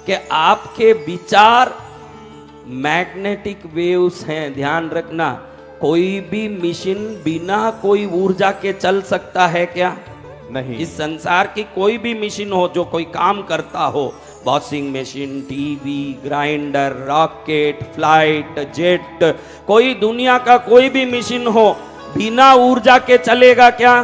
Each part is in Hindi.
कि आपके विचार मैग्नेटिक वेव्स हैं। ध्यान रखना, कोई भी मशीन बिना कोई ऊर्जा के चल सकता है क्या? नहीं। इस संसार की कोई भी मशीन हो जो कोई काम करता हो, washing machine, TV, grinder, rocket, flight, jet, कोई दुनिया का कोई भी मशीन हो, बिना ऊर्जा के चलेगा क्या?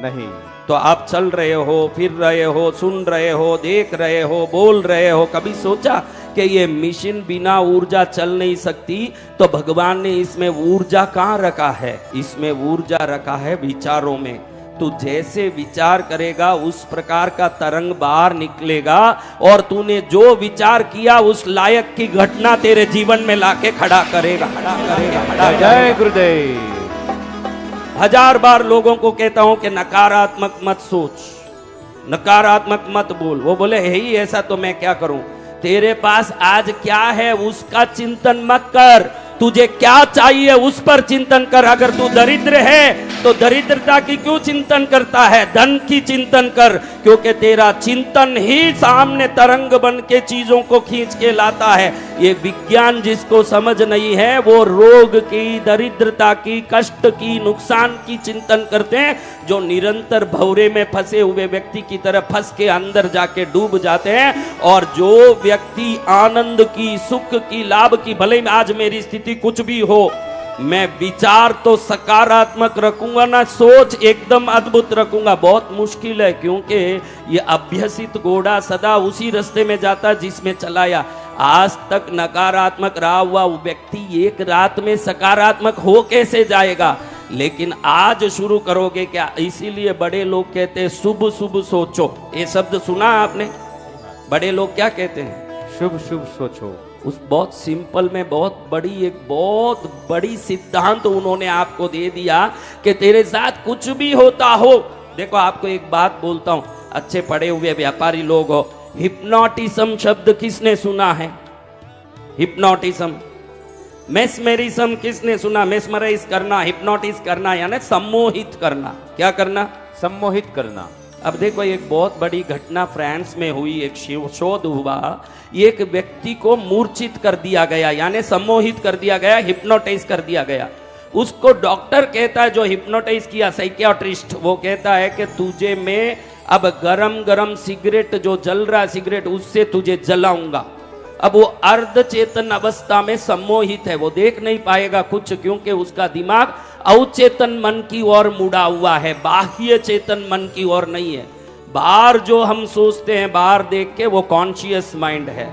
नहीं। तो आप चल रहे हो, फिर रहे हो, सुन रहे हो, देख रहे हो, बोल रहे हो, कभी सोचा कि ये मशीन बिना ऊर्जा चल नहीं सकती? तो भगवान ने इसमें ऊर्जा कहाँ रखा है? इसमें ऊर्जा रखा है विचारों में। तू जैसे विचार करेगा उस प्रकार का तरंग बाहर निकलेगा, और तूने जो विचार किया उस लायक की घटना तेरे जीवन में लाके खड़ा करेगा। जय गुरुदेव। हजार बार लोगों को कहता हूं कि नकारात्मक मत सोच, नकारात्मक मत बोल। वो बोले है ही ऐसा, तो मैं क्या करूं? तेरे पास आज क्या है उसका चिंतन मत कर, तुझे क्या चाहिए उस पर चिंतन कर। अगर तू दरिद्र है तो दरिद्रता की क्यों चिंतन करता है? धन की चिंतन कर, क्योंकि तेरा चिंतन ही सामने तरंग बन के चीजों को खींच के लाता है। ये विज्ञान जिसको समझ नहीं है वो रोग की, दरिद्रता की, कष्ट की, नुकसान की चिंतन करते हैं, जो निरंतर भंवरे में फंसे हुए व्यक्ति की तरह फंस के अंदर जाके डूब जाते हैं। और जो व्यक्ति आनंद की, सुख की, लाभ की, भले आज मेरी स्थिति कुछ भी हो, मैं विचार तो सकारात्मक रखूंगा ना, सोच एकदम अद्भुत रखूंगा। बहुत मुश्किल है, क्योंकि ये अभ्यसित घोड़ा सदा उसी रास्ते में जाता जिसमें चलाया। आज तक नकारात्मक रहा हुआ वो व्यक्ति एक रात में सकारात्मक हो कैसे जाएगा? लेकिन आज शुरू करोगे क्या? इसीलिए बड़े लोग कहते हैं शुभ शुभ सोचो। ये शब्द सुना आपने? बड़े लोग क्या कहते हैं? शुभ शुभ सोचो। उस बहुत सिंपल में बहुत बड़ी सिद्धांत उन्होंने आपको दे दिया कि तेरे साथ कुछ भी होता हो। देखो आपको एक बात बोलता हूं, अच्छे पढ़े हुए व्यापारी लोग हो, हिप्नोटिज्म शब्द किसने सुना है? हिप्नोटिज्म। मेस्मेरिज्म किसने सुना? मेस्मराइज करना, हिप्नोटिज करना, यानी सम्मोहित करना। क्या करना? सम्मोहित करना। अब देखो एक बहुत बड़ी घटना फ्रांस में हुई, एक शोध हुआ, एक व्यक्ति को मूर्छित कर दिया गया, यानी सम्मोहित कर दिया गया, हिप्नोटाइज कर दिया गया। उसको डॉक्टर कहता है, जो हिप्नोटाइज किया, साइकियाट्रिस्ट, वो कहता है कि तुझे मैं अब गरम गरम सिगरेट जो जल रहा है सिगरेट, उससे तुझे जलाऊंगा। अब वो अर्ध चेतन अवस्था में सम्मोहित है, वो देख नहीं पाएगा कुछ, क्योंकि उसका दिमाग अवचेतन मन की ओर मुड़ा हुआ है, बाह्य चेतन मन की ओर नहीं है। बाहर जो हम सोचते हैं, बाहर देख के, वो कॉन्शियस माइंड है।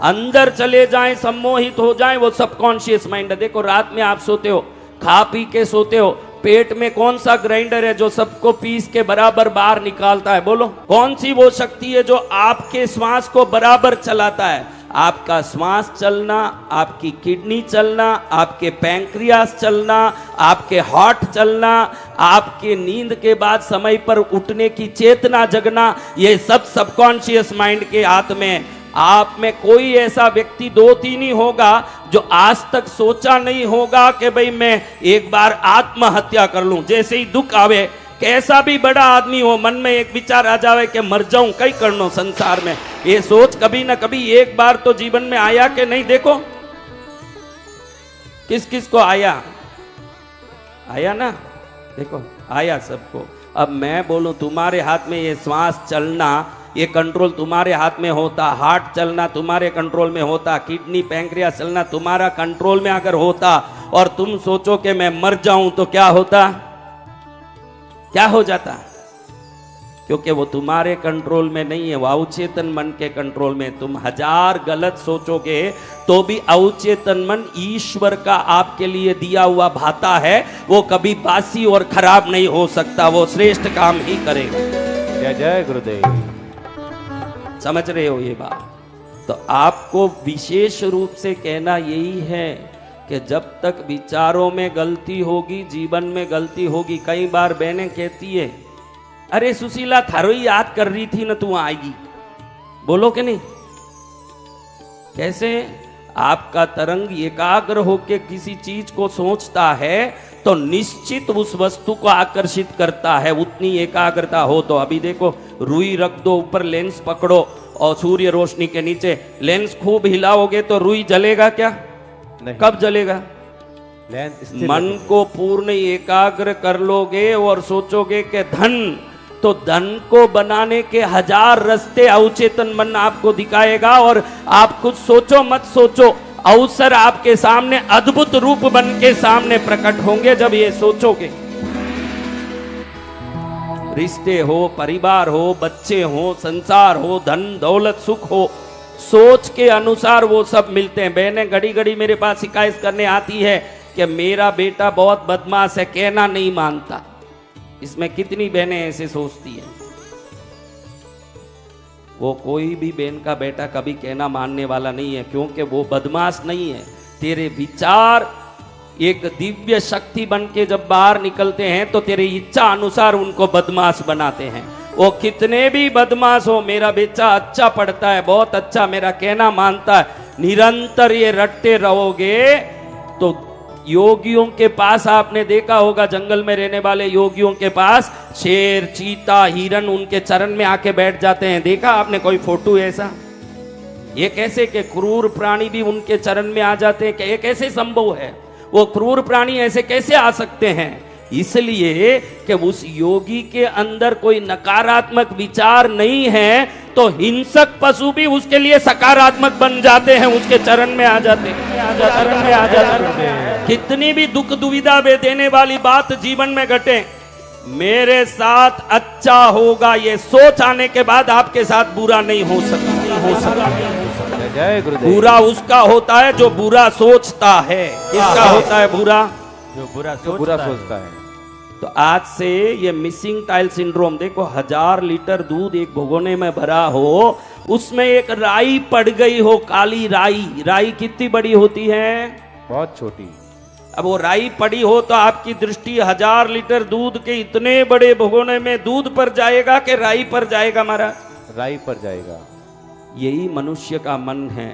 अंदर चले जाएं, सम्मोहित हो जाएं, वो सबकॉन्शियस माइंड है। देखो रात में आप सोते हो, खा पी के सोते हो, पेट में कौन सा ग्राइंडर है जो सबको पीस के बराबर बाहर निकालता है? बोलो, कौन सी वो शक्ति है जो आपके श्वास को बराबर चलाता है? आपका श्वास चलना, आपकी किडनी चलना, आपके पैंक्रियास चलना, आपके हार्ट चलना, आपके नींद के बाद समय पर उठने की चेतना जगना, ये सब सबकॉन्शियस माइंड के हाथ में। आप में कोई ऐसा व्यक्ति दो तीन ही होगा जो आज तक सोचा नहीं होगा कि भाई मैं एक बार आत्महत्या कर लूं। जैसे ही दुख आवे, कैसा भी बड़ा आदमी हो, मन में एक विचार आ जावे कि मर जाऊं, कई करनो संसार में, ये सोच कभी ना कभी एक बार तो जीवन में आया कि नहीं? देखो किस किस को आया? आया ना? देखो आया सबको। अब मैं बोलूं तुम्हारे हाथ में ये श्वास चलना, ये कंट्रोल तुम्हारे हाथ में होता, हार्ट चलना तुम्हारे कंट्रोल में होता, किडनी पैंक्रियास चलना तुम्हारा कंट्रोल में अगर होता, और तुम सोचो कि मैं मर जाऊं, तो क्या होता? क्या हो जाता? क्योंकि वो तुम्हारे कंट्रोल में नहीं है, वो अवचेतन मन के कंट्रोल में। तुम हजार गलत सोचोगे तो भी अवचेतन मन ईश्वर का आपके लिए दिया हुआ भाता है, वो कभी बासी और खराब नहीं हो सकता, वो श्रेष्ठ काम ही करेगा। जय जय गुरुदेव। समझ रहे हो ये बात? तो आपको विशेष रूप से कहना यही है कि जब तक विचारों में गलती होगी, जीवन में गलती होगी। कई बार बहनें कहती है, अरे सुशीला थारो ही याद कर रही थी ना, तू आएगी। बोलो कि नहीं? कैसे? आपका तरंग एकाग्र होकर किसी चीज को सोचता है तो निश्चित उस वस्तु को आकर्षित करता है, उतनी एकाग्रता हो तो। अभी देखो, रुई रख दो ऊपर, लेंस पकड़ो और सूर्य रोशनी के नीचे लेंस खूब हिलाओगे तो रुई जलेगा क्या? नहीं। कब जलेगा? लेंस स्थिर मन रखेंगे। को पूर्ण एकाग्र कर लोगे और सोचोगे कि धन, तो धन को बनाने के 1000 रास्ते अवचेतन मन आपको दिखाएगा। और आप कुछ सोचो मत सोचो, अवसर आपके सामने अद्भुत रूप बन के सामने प्रकट होंगे जब ये सोचोगे। रिश्ते हो, परिवार हो, बच्चे हो, संसार हो, धन दौलत सुख हो, सोच के अनुसार वो सब मिलते हैं। बहनें घड़ी घड़ी मेरे पास शिकायत करने आती है कि मेरा बेटा बहुत बदमाश है, कहना नहीं मानता। इसमें कितनी बहनें ऐसे सोचती हैं? वो कोई भी बहन का बेटा कभी कहना मानने वाला नहीं है, क्योंकि वो बदमाश नहीं है। तेरे विचार एक दिव्य शक्ति बन के जब बाहर निकलते हैं तो तेरी इच्छा अनुसार उनको बदमाश बनाते हैं। वो कितने भी बदमाश हो, मेरा बेटा अच्छा पढ़ता है, बहुत अच्छा, मेरा कहना मानता है, निरंतर ये रटते रहोगे तो योगियों के पास आपने देखा होगा, जंगल में रहने वाले योगियों के पास शेर, चीता, हिरन उनके चरण में आके बैठ जाते हैं। देखा आपने कोई फोटो ऐसा? ये कैसे के क्रूर प्राणी भी उनके चरण में आ जाते हैं? ये कैसे संभव है? वो क्रूर प्राणी ऐसे कैसे आ सकते हैं? इसलिए कि उस योगी के अंदर कोई नकारात्मक विचार नहीं है, तो हिंसक पशु भी उसके लिए सकारात्मक बन जाते हैं, उसके चरण में आ जाते हैं, चरण में आ जाते हैं। कितनी भी दुख दुविधा वे देने वाली बात जीवन में घटे, मेरे साथ अच्छा होगा ये सोच आने के बाद आपके साथ बुरा नहीं हो सकता, नहीं हो सकता। जय गुरुदेव। बुरा उसका होता है जो बुरा सोचता है। किसका होता है बुरा? जो बुरा सोचता है। तो आज से ये मिसिंग टाइल सिंड्रोम देखो, 1000 लीटर दूध एक भगोने में भरा हो, उसमें एक राई पड़ गई हो, काली राई। राई कितनी बड़ी होती है? बहुत छोटी। अब वो राई पड़ी हो तो आपकी दृष्टि 1000 लीटर दूध के इतने बड़े भगोने में दूध पर जाएगा कि राई पर जाएगा? महाराज राई पर जाएगा। यही मनुष्य का मन है,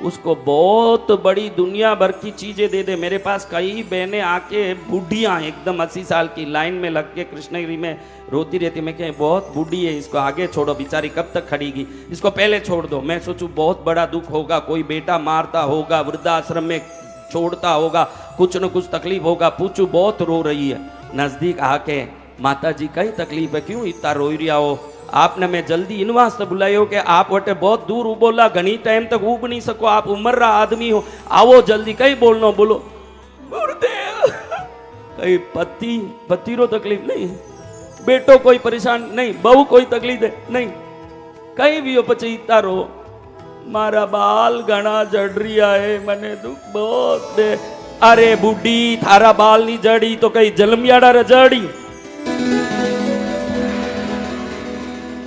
उसको बहुत बड़ी दुनिया भर की चीजें दे दे। मेरे पास कई बहनें आके बूढ़ियां एकदम 80 साल की लाइन में लग के कृष्णगिरी में रोती रहती। मैं कहीं बहुत बूढ़ी है, इसको आगे छोड़ो, बेचारी कब तक खड़ीगी, इसको पहले छोड़ दो। मैं सोचूं बहुत बड़ा दुख होगा, कोई बेटा मारता होगा, वृद्धाश्रम में छोड़ता होगा, कुछ न कुछ तकलीफ होगा। पूछू बहुत रो रही है, नजदीक आके माता जी कई तकलीफ है, क्यों इतना रो रहा हो? आपने मैं जल्दी इन वास्ते बुलायो कि आप वटे बहुत दूर बोला, घनी टाइम तक उब नहीं सको, आप उम्र रहा आदमी हो, आओ जल्दी, कई बोलना बोलो। गुरुदेव कई पति रो तकलीफ नहीं, बेटो कोई परेशान नहीं, बहू कोई तकलीफ है नहीं, कई भी हो पचे इतना रो, मारा बाल घना जड़ रिया है, मने दुख बहुत दे। अरे बुढ़ी थारा बाल नहीं जड़ी तो कई जलमियाड़ा रे जड़ी।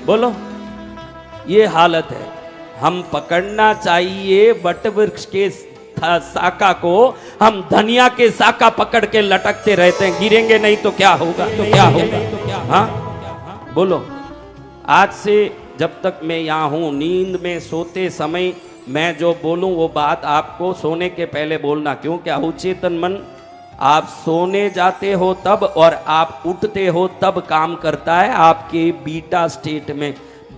बोलो, ये हालत है। हम पकड़ना चाहिए वट वृक्ष के शाखा को, हम धनिया के शाखा पकड़ के लटकते रहते हैं, गिरेंगे नहीं तो क्या होगा? तो क्या होगा? हाँ बोलो। आज से जब तक मैं यहाँ हूँ, नींद में सोते समय मैं जो बोलूँ वो बात आपको सोने के पहले बोलना, क्योंकि अवचेतन मन आप सोने जाते हो तब और आप उठते हो तब काम करता है, आपके बीटा स्टेट में,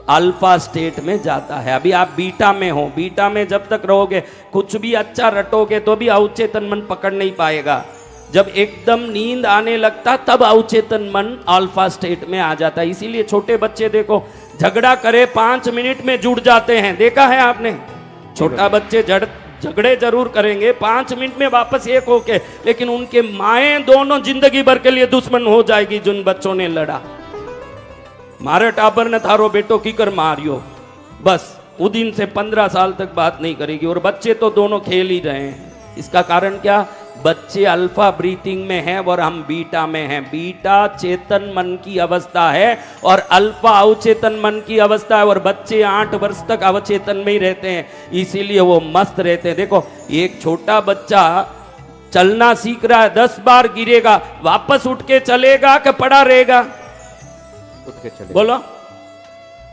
अल्फा स्टेट में जाता है। अभी आप बीटा में हो, बीटा में जब तक रहोगे, कुछ भी अच्छा रटोगे तो भी अवचेतन मन पकड़ नहीं पाएगा। जब एकदम नींद आने लगता तब अवचेतन मन अल्फा स्टेट में आ जाता है। इसीलिए छोटे बच्चे देखो, झगड़ा करे 5 मिनट में जुड़ जाते हैं, देखा है आपने? छोटा बच्चे झगड़े जरूर करेंगे 5 मिनट में वापस एक होके, लेकिन उनके माएं दोनों जिंदगी भर के लिए दुश्मन हो जाएगी जिन बच्चों ने लड़ा। मारे टाबर ने थारो बेटो की कर मारियो, बस वो दिन से 15 साल तक बात नहीं करेगी। और बच्चे तो दोनों खेल ही रहे हैं। इसका कारण क्या? बच्चे अल्फा ब्रीथिंग में हैं और हम बीटा में हैं। बीटा चेतन मन की अवस्था है और अल्फा अवचेतन मन की अवस्था है, और बच्चे 8 वर्ष तक अवचेतन में ही रहते हैं, इसीलिए वो मस्त रहते हैं। देखो, एक छोटा बच्चा चलना सीख रहा है, 10 बार गिरेगा, वापस उठ के चलेगा कि पड़ा रहेगा? उठ के चलेगा। बोलो।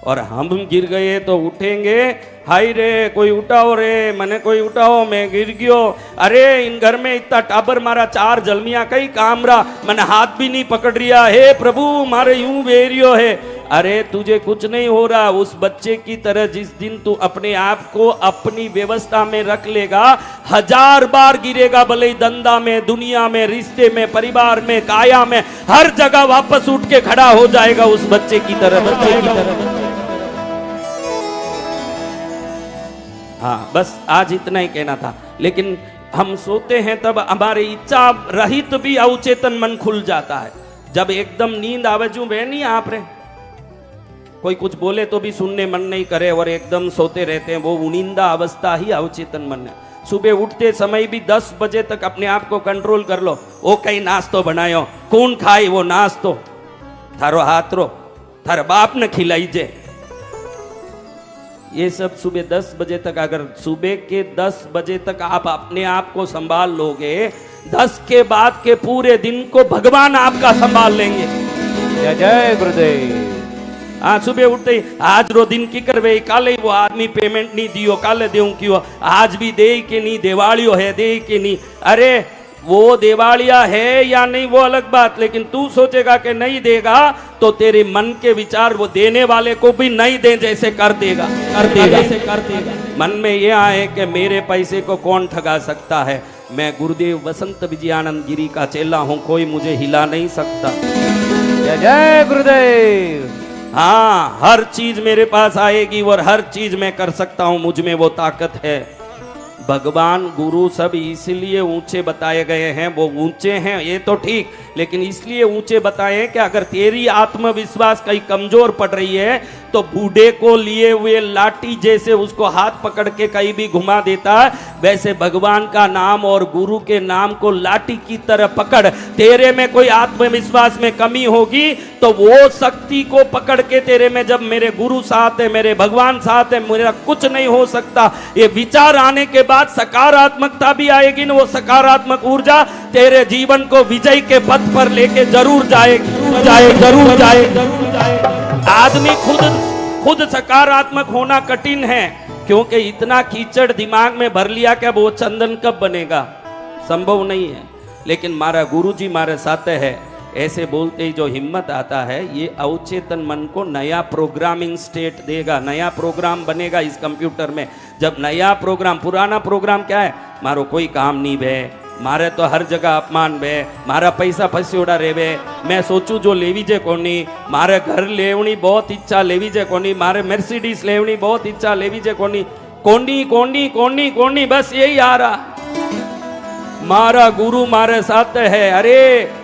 और हम गिर गए तो उठेंगे, हाय रे कोई उठाओ रे, मने कोई उठाओ, मैं गिर गयो, अरे इन घर में इतना टाबर मारा, 4 जलमिया कई कामरा, मैंने हाथ भी नहीं पकड़ रिया, हे प्रभु मारे यूं बेरियो है। अरे तुझे कुछ नहीं हो रहा, उस बच्चे की तरह जिस दिन तू अपने आप को अपनी व्यवस्था में रख लेगा, 1000 बार गिरेगा, भले ही धंधा में, दुनिया में, रिश्ते में, परिवार में, काया में, हर जगह वापस उठ के खड़ा हो जाएगा उस बच्चे की तरह, बच्चे की तरह। हाँ, बस आज इतना ही कहना था। लेकिन हम सोते हैं तब हमारी इच्छा रहित भी अवचेतन मन खुल जाता है। जब एकदम नींद आवे, जो वे नहीं आप रे, कोई कुछ बोले तो भी सुनने मन नहीं करे और एकदम सोते रहते हैं, वो उनिंदा अवस्था ही अवचेतन मन है। सुबह उठते समय भी 10 बजे तक अपने आप को कंट्रोल कर लो। ओ कई नाश्तो बनायो, कौन खाई वो नाश्तो, थारो हाथ रो, थार बाप ने खिलाई जे। ये सब सुबह 10 बजे तक, अगर सुबह के 10 बजे तक आप अपने आप को संभाल लोगे, 10 के बाद के पूरे दिन को भगवान आपका संभाल लेंगे। जय जय गुरुदेव। हाँ, सुबह उठते ही आज रो दिन की करवे, काले वो आदमी पेमेंट नहीं दियो, काले देऊं क्यों, आज भी दे के नहीं, दिवालियो है दे के नहीं। अरे वो दिवालिया है या नहीं वो अलग बात, लेकिन तू सोचेगा कि नहीं देगा तो तेरे मन के विचार वो देने वाले को भी नहीं दे जैसे कर देगा, जैसे कर देगा। मन में ये आए कि मेरे पैसे को कौन ठगा सकता है, मैं गुरुदेव वसंत विजयानंद गिरी का चेला हूं, कोई मुझे हिला नहीं सकता। जय जय गुरुदेव। हाँ, हर चीज मेरे पास आएगी और हर चीज मैं कर सकता हूं, मुझ में वो ताकत है। भगवान गुरु सब इसलिए ऊंचे बताए गए हैं, वो ऊंचे हैं ये तो ठीक, लेकिन इसलिए ऊंचे बताए कि अगर तेरी आत्मविश्वास कहीं कमजोर पड़ रही है तो बूढ़े को लिए हुए लाठी जैसे उसको हाथ पकड़ के कहीं भी घुमा देता है, वैसे भगवान का नाम और गुरु के नाम को लाठी की तरह पकड़। तेरे में कोई आत्मविश्वास में कमी होगी तो वो शक्ति को पकड़ के तेरे में, जब मेरे गुरु साथ है, मेरे भगवान साथ है, मेरा कुछ नहीं हो सकता, ये विचार आने के बाद सकारात्मकता भी आएगी ना, वो सकारात्मक ऊर्जा तेरे जीवन को विजय के पथ पर लेके जरूर जाएगी, जरूर जाए। आदमी खुद सकारात्मक होना कठिन है, क्योंकि इतना कीचड़ दिमाग में भर लिया कि वो चंदन कब बनेगा, संभव नहीं है। लेकिन मारा गुरुजी मारे साथ है, ऐसे बोलते ही जो हिम्मत आता है, ये अवचेतन मन को नया प्रोग्रामिंग स्टेट देगा, नया प्रोग्राम बनेगा इस कंप्यूटर में। जब नया प्रोग्राम, पुराना प्रोग्राम क्या है, मारो कोई काम नहीं भे, मारे तो हर जगह अपमान भे, मारा पैसा फस्योड़ा रेवे, मैं सोचू जो लेवी जे कोनी, मारे घर लेवनी बहुत इच्छा लेवी जे कोनी, मारे मर्सिडीज लेवनी बहुत इच्छा लेवी जे कोनी, कोनी कोनी कोनी कोनी, बस यही आ रहा। मारा गुरु मारे साथ है। अरे